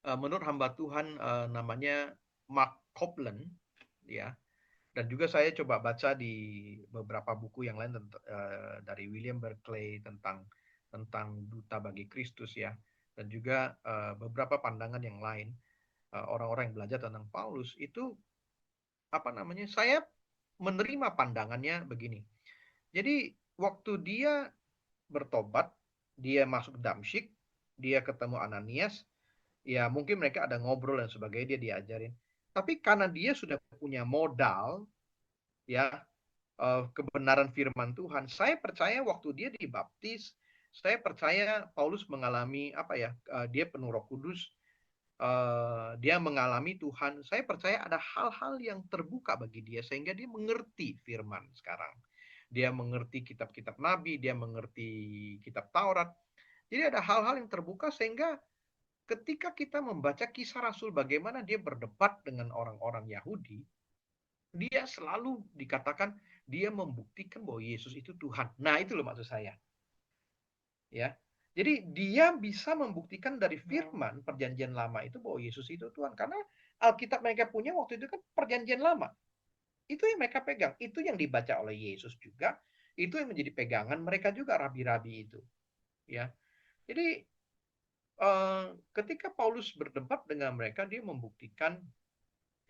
menurut hamba Tuhan namanya Mark Copeland, ya. Dan juga saya coba baca di beberapa buku yang lain dari William Berkeley tentang tentang duta bagi Kristus, ya. Dan juga beberapa pandangan yang lain orang-orang yang belajar tentang Paulus itu apa namanya? Saya menerima pandangannya begini. Jadi waktu dia bertobat, dia masuk Damsyik, dia ketemu Ananias, ya mungkin mereka ada ngobrol dan sebagainya, dia diajarin. Tapi karena dia sudah punya modal, ya kebenaran firman Tuhan, saya percaya waktu dia dibaptis, saya percaya Paulus mengalami apa ya, dia penuh Roh Kudus, dia mengalami Tuhan. Saya percaya ada hal-hal yang terbuka bagi dia sehingga dia mengerti firman sekarang. Dia mengerti kitab-kitab Nabi, dia mengerti kitab Taurat. Jadi ada hal-hal yang terbuka sehingga ketika kita membaca kisah Rasul bagaimana dia berdebat dengan orang-orang Yahudi, dia selalu dikatakan dia membuktikan bahwa Yesus itu Tuhan. Nah, itu loh maksud saya. Ya. Jadi dia bisa membuktikan dari firman perjanjian lama itu bahwa Yesus itu Tuhan. Karena Alkitab mereka punya waktu itu kan perjanjian lama. Itu yang mereka pegang. Itu yang dibaca oleh Yesus juga. Itu yang menjadi pegangan mereka juga, rabi-rabi itu. Ya. Jadi ketika Paulus berdebat dengan mereka, dia membuktikan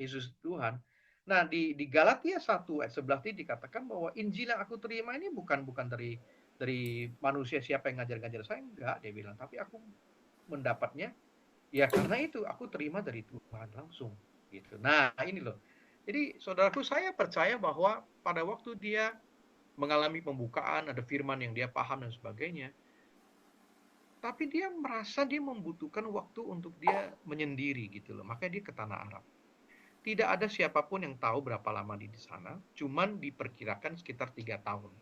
Yesus Tuhan. Nah, di Galatia 1 ayat 11 ini dikatakan bahwa Injil yang aku terima ini bukan dari manusia siapa yang ngajar-ngajar saya, enggak, dia bilang, tapi aku mendapatnya ya karena itu aku terima dari Tuhan langsung gitu. Nah, ini loh. Jadi, saudaraku, saya percaya bahwa pada waktu dia mengalami pembukaan, ada firman yang dia paham dan sebagainya, tapi dia merasa dia membutuhkan waktu untuk dia menyendiri gitu loh. Makanya dia ke tanah Arab. Tidak ada siapapun yang tahu berapa lama di sana, cuman diperkirakan sekitar 3 tahun.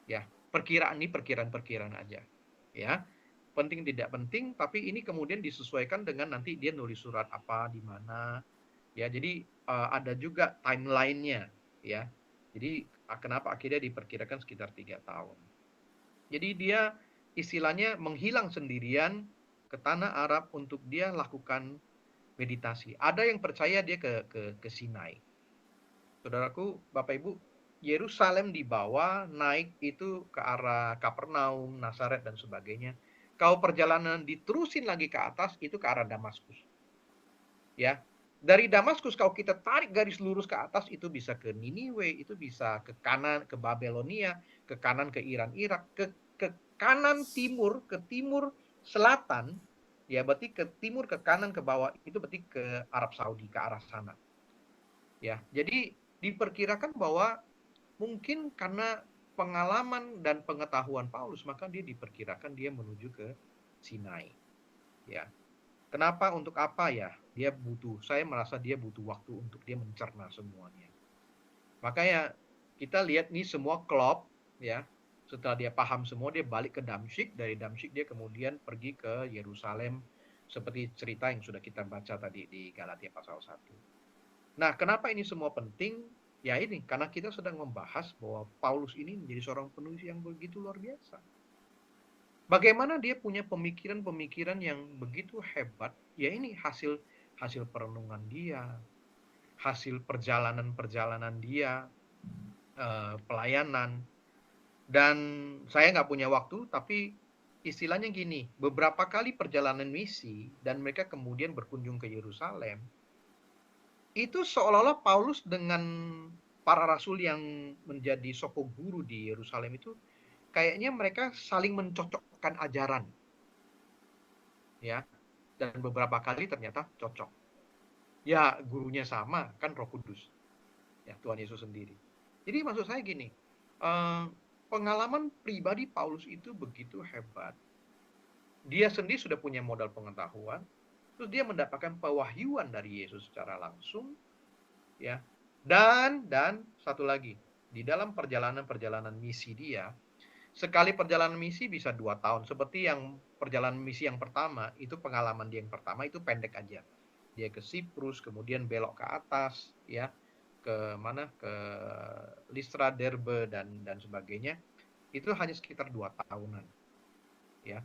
Ya, perkiraan ini perkiraan-perkiraan aja. Ya, penting tidak penting, tapi ini kemudian disesuaikan dengan nanti dia nulis surat apa di mana. Ya, jadi ada juga timelinenya. Ya, jadi kenapa akhirnya diperkirakan sekitar 3 tahun. Jadi dia istilahnya menghilang sendirian ke tanah Arab untuk dia lakukan meditasi. Ada yang percaya dia ke Sinai. Saudaraku, Bapak Ibu, Yerusalem di bawah, naik itu ke arah Kapernaum, Nazaret dan sebagainya. Kalau perjalanan diterusin lagi ke atas itu ke arah Damaskus. Ya. Dari Damaskus kalau kita tarik garis lurus ke atas itu bisa ke Niniwe, itu bisa ke kanan ke Babelonia, ke kanan ke Iran, Irak, ke kanan timur, ke timur selatan, ya berarti ke timur, ke kanan, ke bawah, itu berarti ke Arab Saudi, ke arah sana. Ya, jadi diperkirakan bahwa mungkin karena pengalaman dan pengetahuan Paulus, maka dia diperkirakan dia menuju ke Sinai. Ya, kenapa? Untuk apa ya? Dia butuh. Saya merasa dia butuh waktu untuk dia mencerna semuanya. Makanya kita lihat nih semua klop, ya. Setelah dia paham semua, dia balik ke Damsyik. Dari Damsyik dia kemudian pergi ke Yerusalem seperti cerita yang sudah kita baca tadi di Galatia pasal 1. Nah, kenapa ini semua penting? Ya ini, karena kita sedang membahas bahwa Paulus ini menjadi seorang penulis yang begitu luar biasa. Bagaimana dia punya pemikiran-pemikiran yang begitu hebat, ya ini hasil perenungan dia, hasil perjalanan-perjalanan dia, pelayanan. Dan saya nggak punya waktu, tapi istilahnya gini, beberapa kali perjalanan misi, dan mereka kemudian berkunjung ke Yerusalem, itu seolah-olah Paulus dengan para rasul yang menjadi soko guru di Yerusalem itu kayaknya mereka saling mencocokkan ajaran, ya, dan beberapa kali ternyata cocok. Ya gurunya sama kan, Roh Kudus, ya Tuhan Yesus sendiri. Jadi maksud saya gini, pengalaman pribadi Paulus itu begitu hebat. Dia sendiri sudah punya modal pengetahuan, terus dia mendapatkan pewahyuan dari Yesus secara langsung, ya. Dan satu lagi, di dalam perjalanan misi dia, Sekali perjalanan misi bisa 2 tahun. Seperti yang perjalanan misi yang pertama, itu pengalaman dia yang pertama itu pendek aja. Dia ke Siprus, kemudian belok ke atas, ya, ke mana? Ke Listra, Derbe dan sebagainya. Itu hanya sekitar 2 tahunan, ya.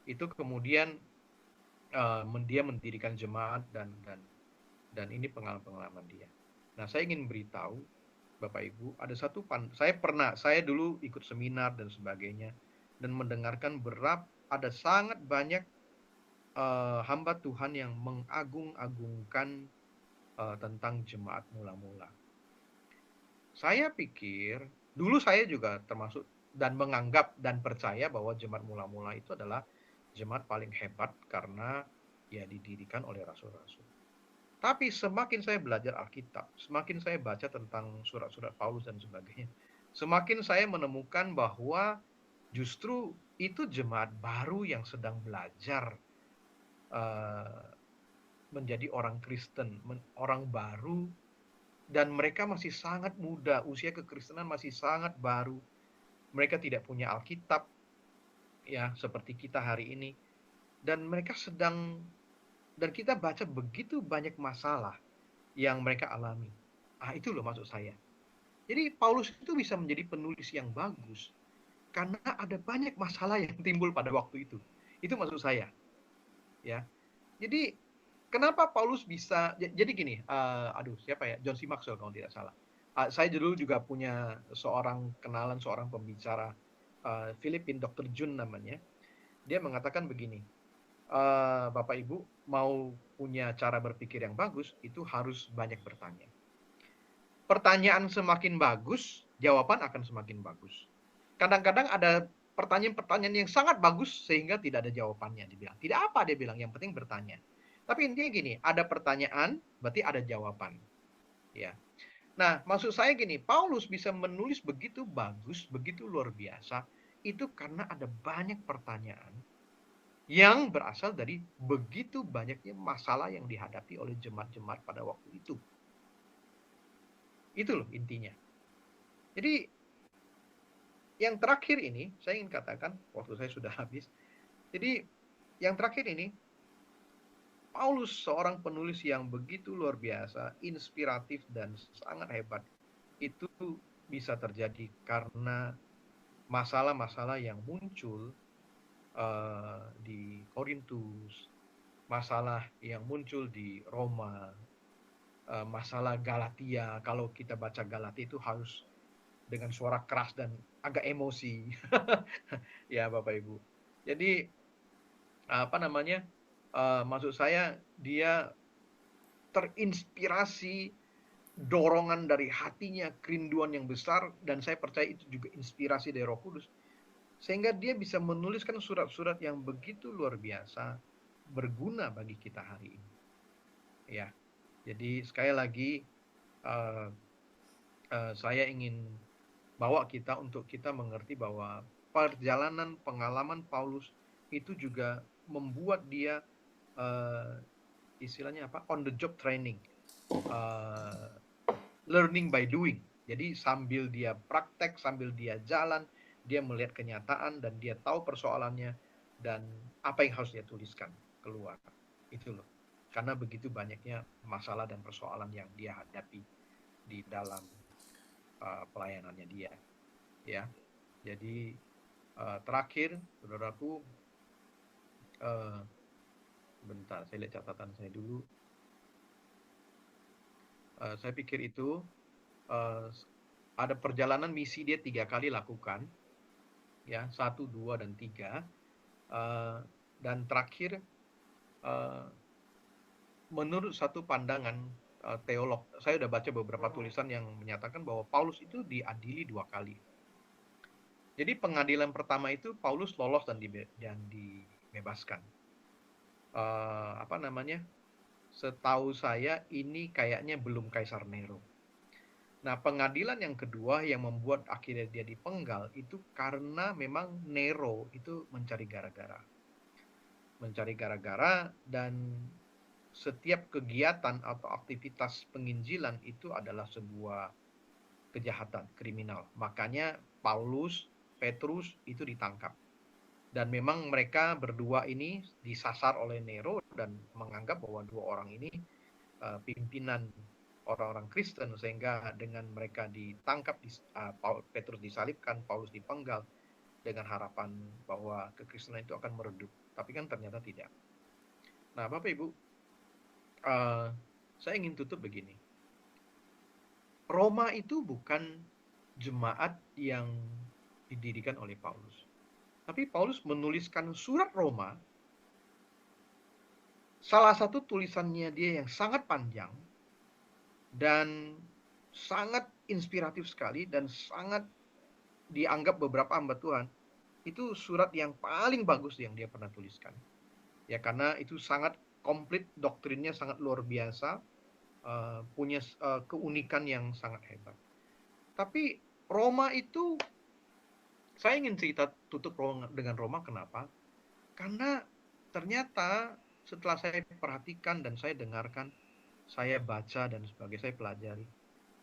Itu kemudian dia mendirikan jemaat dan ini pengalaman-pengalaman dia. Nah, saya ingin beritahu Bapak Ibu, ada satu saya dulu ikut seminar dan sebagainya dan mendengarkan ada sangat banyak hamba Tuhan yang mengagung-agungkan tentang jemaat mula-mula. Saya pikir dulu saya juga termasuk dan menganggap dan percaya bahwa jemaat mula-mula itu adalah jemaat paling hebat karena ya didirikan oleh rasul-rasul. Tapi semakin saya belajar Alkitab, semakin saya baca tentang surat-surat Paulus dan sebagainya, semakin saya menemukan bahwa justru itu jemaat baru yang sedang belajar menjadi orang Kristen, orang baru, dan mereka masih sangat muda, usia kekristenan masih sangat baru. Mereka tidak punya Alkitab, ya, seperti kita hari ini. Dan dan kita baca begitu banyak masalah yang mereka alami. Itu loh maksud saya. Jadi Paulus itu bisa menjadi penulis yang bagus karena ada banyak masalah yang timbul pada waktu itu. Itu maksud saya, ya. Jadi kenapa Paulus bisa? Jadi gini, siapa ya? John C. Maxwell kalau tidak salah. Saya dulu juga punya seorang pembicara Filipin, Dr. Jun namanya. Dia mengatakan begini, Bapak Ibu mau punya cara berpikir yang bagus, itu harus banyak bertanya. Pertanyaan semakin bagus, jawaban akan semakin bagus. Kadang-kadang ada pertanyaan-pertanyaan yang sangat bagus sehingga tidak ada jawabannya, dibilang. Tidak apa, dia bilang, yang penting bertanya. Tapi intinya gini, ada pertanyaan, berarti ada jawaban. Ya. Nah, maksud saya gini, Paulus bisa menulis begitu bagus, begitu luar biasa, itu karena ada banyak pertanyaan yang berasal dari begitu banyaknya masalah yang dihadapi oleh jemaat-jemaat pada waktu itu. Itu loh intinya. Jadi yang terakhir ini, saya ingin katakan, waktu saya sudah habis. Jadi yang terakhir ini, Paulus seorang penulis yang begitu luar biasa, inspiratif dan sangat hebat. Itu bisa terjadi karena masalah-masalah yang muncul di Korintus, masalah yang muncul di Roma, masalah Galatia. Kalau kita baca Galatia itu harus dengan suara keras dan agak emosi. Ya, Bapak Ibu. Jadi apa namanya? Maksud saya dia terinspirasi dorongan dari hatinya, kerinduan yang besar, dan saya percaya itu juga inspirasi dari Roh Kudus. Sehingga dia bisa menuliskan surat-surat yang begitu luar biasa, berguna bagi kita hari ini. Ya, jadi sekali lagi saya ingin bawa kita untuk kita mengerti bahwa perjalanan pengalaman Paulus itu juga membuat dia istilahnya apa? On the job training, learning by doing. Jadi sambil dia praktek, sambil dia jalan, dia melihat kenyataan dan dia tahu persoalannya dan apa yang harus dia tuliskan keluar. Itu loh. Karena begitu banyaknya masalah dan persoalan yang dia hadapi di dalam pelayanannya dia. Ya, jadi terakhir, saudaraku, bentar, saya lihat catatan saya dulu. Saya pikir itu ada perjalanan misi dia 3 kali lakukan, ya, 1, 2, dan 3. Dan terakhir, menurut satu pandangan teolog, saya sudah baca beberapa tulisan yang menyatakan bahwa Paulus itu diadili 2 kali. Jadi pengadilan pertama itu Paulus lolos dan dibebaskan. Apa namanya? Setahu saya ini kayaknya belum Kaisar Nero. Nah, pengadilan yang kedua yang membuat akhirnya dia dipenggal itu karena memang Nero itu mencari gara-gara. Mencari gara-gara, dan setiap kegiatan atau aktivitas penginjilan itu adalah sebuah kejahatan, kriminal. Makanya Paulus, Petrus itu ditangkap. Dan memang mereka berdua ini disasar oleh Nero dan menganggap bahwa dua orang ini pimpinan orang-orang Kristen, sehingga dengan mereka ditangkap, Petrus disalibkan, Paulus dipenggal dengan harapan bahwa kekristenan itu akan meredup. Tapi kan ternyata tidak. Nah, Bapak Ibu, saya ingin tutup begini. Roma itu bukan jemaat yang didirikan oleh Paulus. Tapi Paulus menuliskan surat Roma, salah satu tulisannya dia yang sangat panjang dan sangat inspiratif sekali dan sangat dianggap beberapa hamba Tuhan itu surat yang paling bagus yang dia pernah tuliskan. Ya, karena itu sangat komplit, doktrinnya sangat luar biasa, punya keunikan yang sangat hebat. Tapi Roma itu, saya ingin cerita tutup dengan Roma, kenapa? Karena ternyata setelah saya perhatikan dan saya dengarkan, saya baca dan sebagainya, saya pelajari,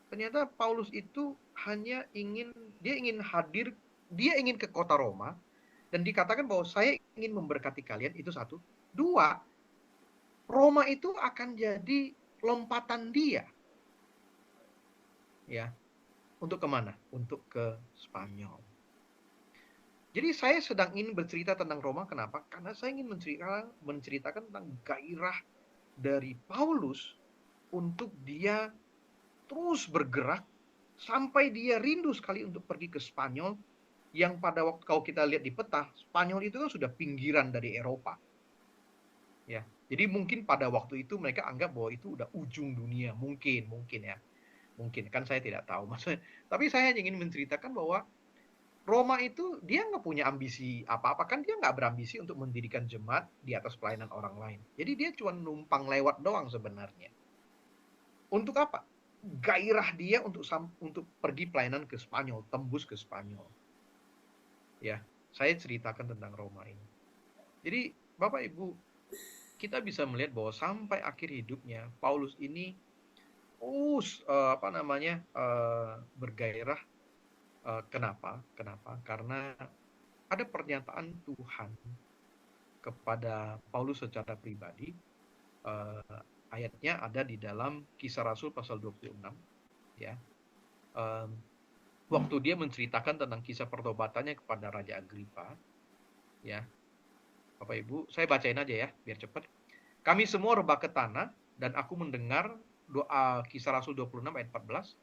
ternyata Paulus itu hanya dia ingin hadir, dia ingin ke kota Roma, dan dikatakan bahwa saya ingin memberkati kalian, itu satu. Dua, Roma itu akan jadi lompatan dia. Ya, untuk kemana? Untuk ke Spanyol. Jadi saya sedang ingin bercerita tentang Roma, kenapa? Karena saya ingin menceritakan tentang gairah dari Paulus untuk dia terus bergerak sampai dia rindu sekali untuk pergi ke Spanyol, yang pada waktu kalau kita lihat di peta, Spanyol itu kan sudah pinggiran dari Eropa. Ya, jadi mungkin pada waktu itu mereka anggap bahwa itu udah ujung dunia, mungkin ya, mungkin kan saya tidak tahu maksudnya. Tapi saya ingin menceritakan bahwa Roma itu dia nggak punya ambisi apa-apa, kan dia nggak berambisi untuk mendirikan jemaat di atas pelayanan orang lain. Jadi dia cuma numpang lewat doang sebenarnya. Untuk apa? Gairah dia untuk pergi pelayanan ke Spanyol, tembus ke Spanyol. Ya, saya ceritakan tentang Roma ini. Jadi Bapak Ibu, kita bisa melihat bahwa sampai akhir hidupnya Paulus ini bergairah. Kenapa? Karena ada pernyataan Tuhan kepada Paulus secara pribadi. Ayatnya ada di dalam Kisah Rasul pasal 26, ya. Waktu dia menceritakan tentang kisah pertobatannya kepada Raja Agripa, ya. Bapak Ibu, saya bacain aja ya biar cepat. Kami semua rebah ke tanah dan aku mendengar doa, Kisah Rasul 26 ayat 14.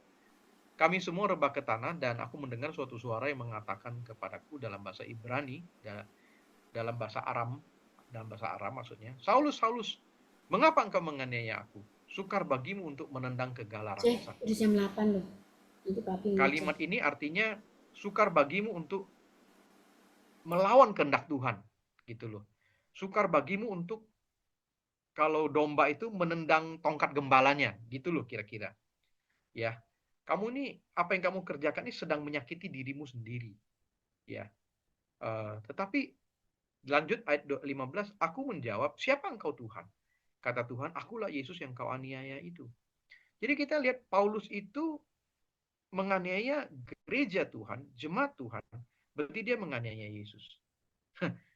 Kami semua rebah ke tanah dan aku mendengar suatu suara yang mengatakan kepadaku dalam bahasa Ibrani, dalam bahasa Aram maksudnya, Saulus, Saulus, mengapa engkau menganiaya aku? Sukar bagimu untuk menendang kegala raksasa. Udah jam 8 loh. Nanti papi Kalimat ini artinya sukar bagimu untuk melawan kehendak Tuhan, gitu loh. Sukar bagimu untuk, kalau domba itu menendang tongkat gembalanya, gitu loh kira-kira. Ya, kamu ini apa yang kamu kerjakan ini sedang menyakiti dirimu sendiri. Ya, tetapi lanjut ayat 15, aku menjawab, siapa engkau Tuhan? Kata Tuhan, akulah Yesus yang kau aniaya itu. Jadi kita lihat Paulus itu menganiaya gereja Tuhan, jemaat Tuhan, berarti dia menganiaya Yesus.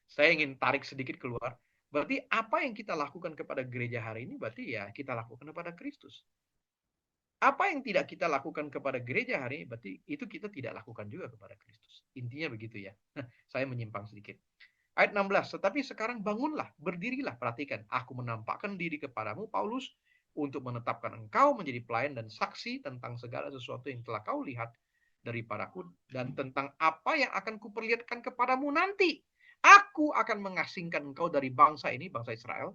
Saya ingin tarik sedikit keluar. Berarti apa yang kita lakukan kepada gereja hari ini, berarti ya kita lakukan kepada Kristus. Apa yang tidak kita lakukan kepada gereja hari ini, berarti itu kita tidak lakukan juga kepada Kristus. Intinya begitu ya. Saya menyimpang sedikit. Ayat 16, tetapi sekarang bangunlah, berdirilah, perhatikan. Aku menampakkan diri kepadamu, Paulus, untuk menetapkan engkau menjadi pelayan dan saksi tentang segala sesuatu yang telah kau lihat daripadaku, dan tentang apa yang akan kuperlihatkan kepadamu nanti. Aku akan mengasingkan engkau dari bangsa ini, bangsa Israel,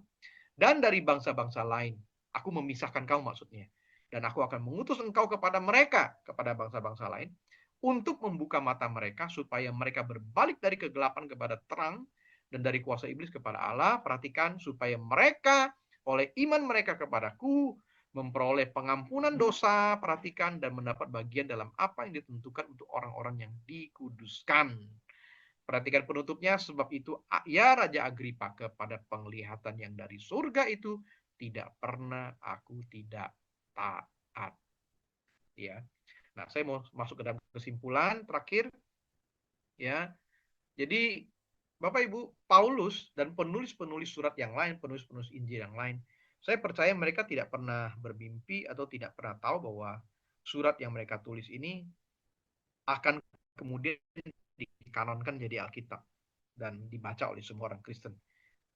dan dari bangsa-bangsa lain. Aku memisahkan kau maksudnya. Dan aku akan mengutus engkau kepada mereka, kepada bangsa-bangsa lain, untuk membuka mata mereka supaya mereka berbalik dari kegelapan kepada terang dan dari kuasa iblis kepada Allah. Perhatikan, supaya mereka oleh iman mereka kepadaku memperoleh pengampunan dosa, perhatikan, dan mendapat bagian dalam apa yang ditentukan untuk orang-orang yang dikuduskan. Perhatikan penutupnya, sebab itu ya Raja Agripa, kepada penglihatan yang dari surga itu tidak pernah aku tidak taat. Ya. Nah, saya mau masuk ke dalam kesimpulan terakhir. Ya, jadi Bapak Ibu, Paulus dan penulis-penulis surat yang lain, penulis-penulis Injil yang lain, saya percaya mereka tidak pernah bermimpi atau tidak pernah tahu bahwa surat yang mereka tulis ini akan kemudian dikanonkan jadi Alkitab dan dibaca oleh semua orang Kristen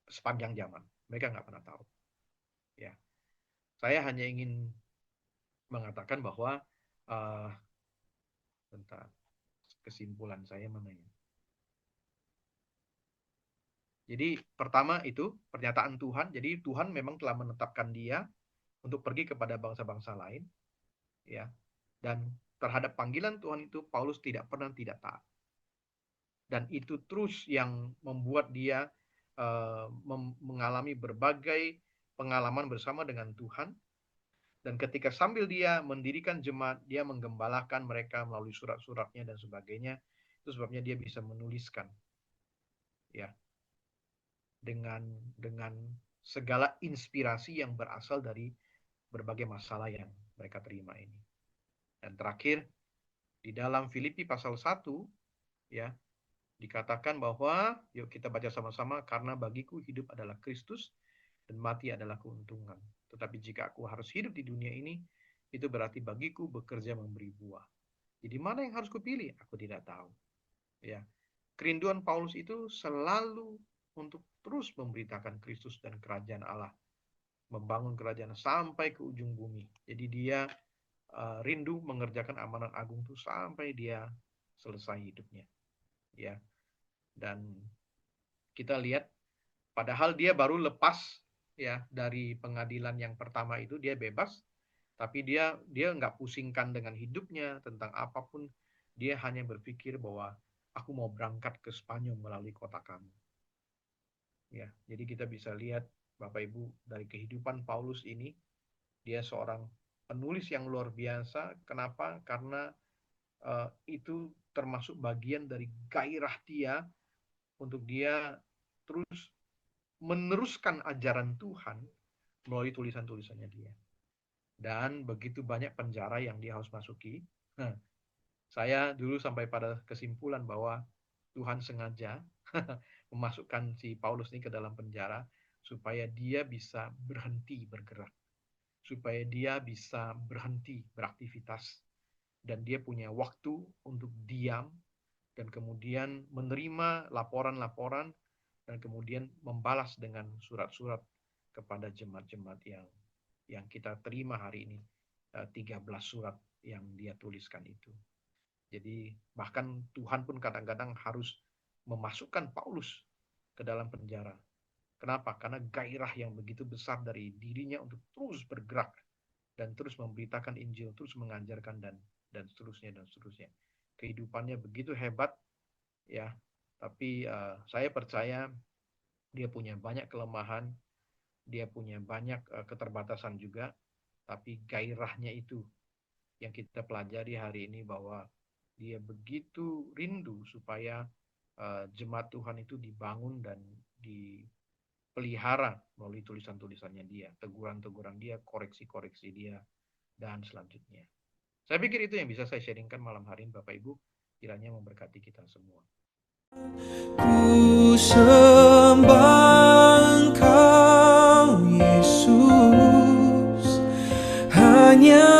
sepanjang zaman. Mereka nggak pernah tahu. Ya, saya hanya ingin mengatakan bahwa bentar, kesimpulan saya mana ya? Jadi pertama itu pernyataan Tuhan. Jadi Tuhan memang telah menetapkan dia untuk pergi kepada bangsa-bangsa lain, ya. Dan terhadap panggilan Tuhan itu Paulus tidak pernah tidak taat. Dan itu terus yang membuat dia mengalami berbagai pengalaman bersama dengan Tuhan. Dan ketika sambil dia mendirikan jemaat, dia menggembalakan mereka melalui surat-suratnya dan sebagainya. Itu sebabnya dia bisa menuliskan, ya, dengan segala inspirasi yang berasal dari berbagai masalah yang mereka terima ini. Dan terakhir, di dalam Filipi pasal 1, ya, dikatakan bahwa, yuk kita baca sama-sama, karena bagiku hidup adalah Kristus dan mati adalah keuntungan. Tetapi jika aku harus hidup di dunia ini, itu berarti bagiku bekerja memberi buah. Jadi mana yang harus kupilih? Aku tidak tahu. Ya, kerinduan Paulus itu selalu untuk terus memberitakan Kristus dan kerajaan Allah, membangun kerajaan sampai ke ujung bumi. Jadi dia rindu mengerjakan amanat agung itu sampai dia selesai hidupnya. Ya, dan kita lihat, padahal dia baru lepas, ya, dari pengadilan yang pertama itu, dia bebas, tapi dia nggak pusingkan dengan hidupnya tentang apapun. Dia hanya berpikir bahwa aku mau berangkat ke Spanyol melalui kota kamu. Ya, jadi kita bisa lihat Bapak Ibu dari kehidupan Paulus ini, dia seorang penulis yang luar biasa. Kenapa? Karena itu termasuk bagian dari gairah dia untuk dia terus meneruskan ajaran Tuhan melalui tulisan-tulisannya dia. Dan begitu banyak penjara yang dia harus masuki. Saya dulu sampai pada kesimpulan bahwa Tuhan sengaja memasukkan si Paulus ini ke dalam penjara supaya dia bisa berhenti bergerak, supaya dia bisa berhenti beraktivitas, dan dia punya waktu untuk diam dan kemudian menerima laporan-laporan dan kemudian membalas dengan surat-surat kepada jemaat-jemaat yang kita terima hari ini, 13 surat yang dia tuliskan itu. Jadi bahkan Tuhan pun kadang-kadang harus memasukkan Paulus ke dalam penjara. Kenapa? Karena gairah yang begitu besar dari dirinya untuk terus bergerak dan terus memberitakan Injil, terus mengajarkan dan seterusnya dan seterusnya. Kehidupannya begitu hebat, ya. Tapi saya percaya dia punya banyak kelemahan, dia punya banyak keterbatasan juga, tapi gairahnya itu yang kita pelajari hari ini, bahwa dia begitu rindu supaya jemaat Tuhan itu dibangun dan dipelihara melalui tulisan-tulisannya dia, teguran-teguran dia, koreksi-koreksi dia, dan selanjutnya. Saya pikir itu yang bisa saya sharingkan malam hari ini, Bapak Ibu. Kiranya memberkati kita semua. Ku sembah Engkau Yesus, hanya